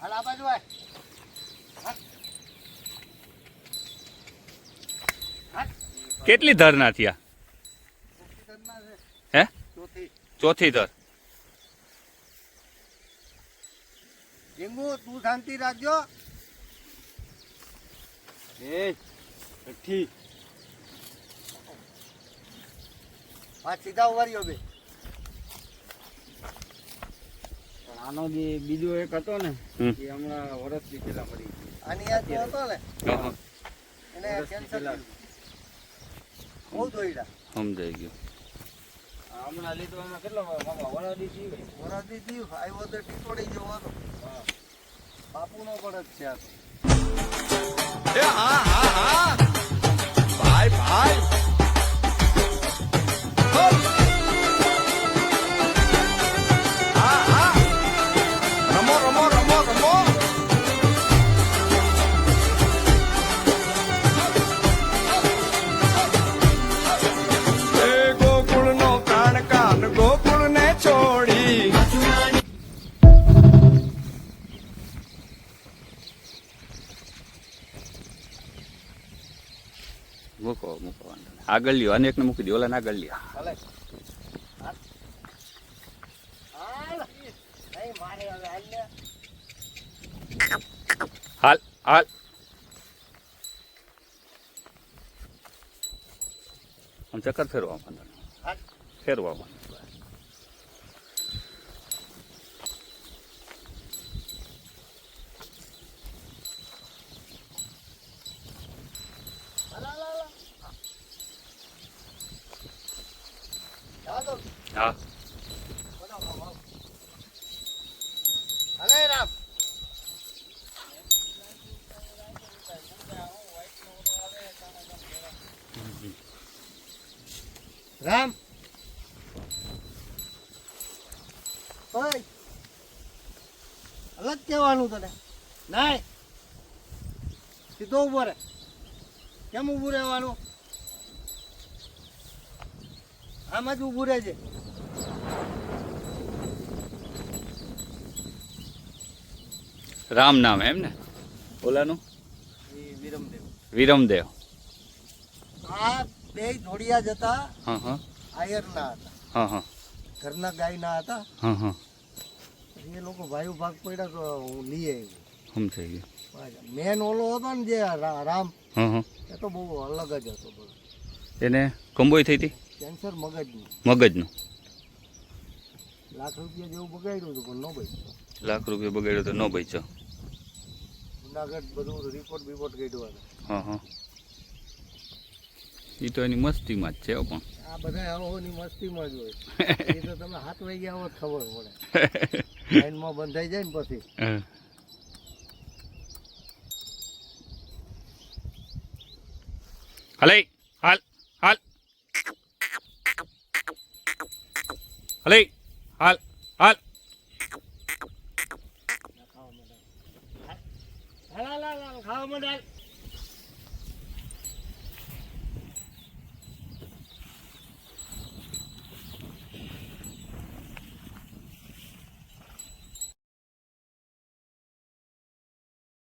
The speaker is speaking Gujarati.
હાલ આ બાજુ આય. કેટલી ધરના થયા? હે? ચોથી ધર. ડીંગુ તું શાંતિ રાખજો. ઠીક પાંચ સીધા ઉવાર્યો બે. આનો જે બીજો એક હતો ને હમ. એ હમણાં વર્ષથી પેલા મરી ગયો. આની યાદ તો હતો ને હા, એને વર્ષથી કેન્સર પેલા. બહુ દોડ્યા. સમજાઈ ગયું. હમણાં લીધો એમાં કેટલો મામા વરાદી જીવે. વરાદી થયું આવ્યો તો ટીટોડી જેવો હતો. હા. બાપુનો પણ જ છે આ તો. ભાઈ ભાઈ રમો રમો રમો રમો એ ગોકુળ નો પ્રાણ કાન ગોકુળ ને છોડી મૂકો મૂકો વાંધો નહીં. આગળ લ્યો અને એકને મૂકી દો. ઓલા આગળ લ્યો. ભલે. હાલ. હાલ. નહીં મારે હવે હાલ ને. હાલ હાલ. આમ ચક્કર ફેરવા વાંધો નહીં. હાલ. ફેરવા વાંધો. હાલ, હાલ, હાલ. જાઓ તો. હા. બોલો, બોલો. હાલે રામ. રામ ઓય અલગ કહેવાનું તને નાય સીધો ઉભો રહે કેમ ઊભું રહેવાનું આમ જ ઊભું રહેજે રામ નામ એમ ને ઓલાનું? એ વિરમદેવ વિરમદેવ. આ બે જોડિયા જ હતા હા હા આયરના હતા હા હા ઘરના ગાયના હતા હા હા. પછી એ લોકો ભાઈ ભાગ પડ્યા તો હું લઈ આવ્યો સમજાઈ ગયું. મેન ઓલો હતો ને જે રામ હા હા. એ તો બહુ અલગ જ હતો બધો એને કંબોઈ થઈ હતી કેન્સર મગજનું મગજનું. લાખ રૂપિયા જેવું બગાડ્યું હતું પણ ન બચ્યું લાખ રૂપિયા બગાડ્યો તો ન બચ્યો. જુનાગઢ બધું રિપોર્ટ બિપોર્ટ કાઢ્યું હા હા. એ તો એની મસ્તીમાં જ છે હો પણ. આ બધા આwoની મસ્તીમાં જ હોય એ તો તમે 7 વાગ્યા આવો ખબર પડે લાઈનમાં બંધાઈ જાય ને પછી હા. હાલે હાલ હાલ હાલે હાલ હાલ. હાલ હાલ હાલ ખાવા માંડ હાલ